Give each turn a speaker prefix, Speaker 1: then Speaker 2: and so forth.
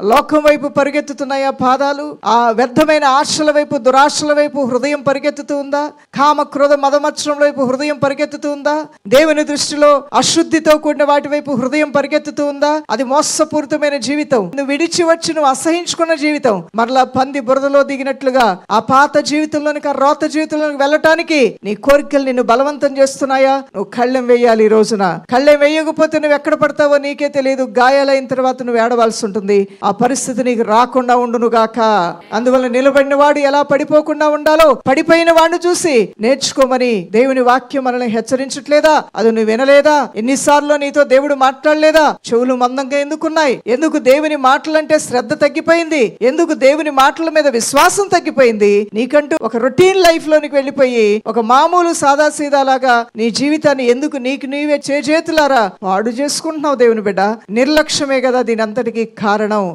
Speaker 1: లోకం వైపు పరిగెత్తుతున్నాయా పాదాలు? ఆ వ్యర్థమైన ఆశల వైపు, దురాశల వైపు హృదయం పరిగెత్తుతూ ఉందా? కామ క్రోధ మదమత్సరం వైపు హృదయం పరిగెత్తుతూ ఉందా? దేవుని దృష్టిలో అశుద్ధితో కూడిన వాటి వైపు హృదయం పరిగెత్తుతూ ఉందా? అది మోసపూరితమైన జీవితం. నువ్వు విడిచి వచ్చి నువ్వు అసహించుకున్న జీవితం. మరలా పంది బురదలో దిగినట్లుగా ఆ పాత జీవితంలోనికి, ఆ రోత జీవితంలోనికి వెళ్ళటానికి నీ కోరికలు నిన్ను బలవంతం చేస్తున్నాయా? నువ్వు కళ్ళెం వేయాలి ఈ రోజున. కళ్ళెం వేయకపోతే నువ్వు ఎక్కడ పడతావో నీకే తెలియదు. గాయాలైన తర్వాత నువ్వు ఏడవలసి ఉంటుంది. ఆ పరిస్థితి నీకు రాకుండా ఉండును గాక. అందువల్ల నిలబడిన వాడు ఎలా పడిపోకుండా ఉండాలో పడిపోయిన వాడిని చూసి నేర్చుకోమని దేవుని వాక్యం మనల్ని హెచ్చరించట్లేదా? అది నువ్వు వినలేదా? ఎన్నిసార్లు నీతో దేవుడు మాట్లాడలేదా? చెవులు మందంగా ఎందుకున్నాయి? ఎందుకు దేవుని మాటలంటే శ్రద్ధ తగ్గిపోయింది? ఎందుకు దేవుని మాటల మీద విశ్వాసం తగ్గిపోయింది? నీకంటూ ఒక రొటీన్ లైఫ్ లోనికి వెళ్ళిపోయి ఒక మామూలు సాదాసీదాలాగా నీ జీవితాన్ని ఎందుకు నీకు నీవే చేతులారా పాడు చేసుకుంటున్నావు? దేవుని బిడ్డ, నిర్లక్ష్యమే కదా దీని అంతటికి కారణం.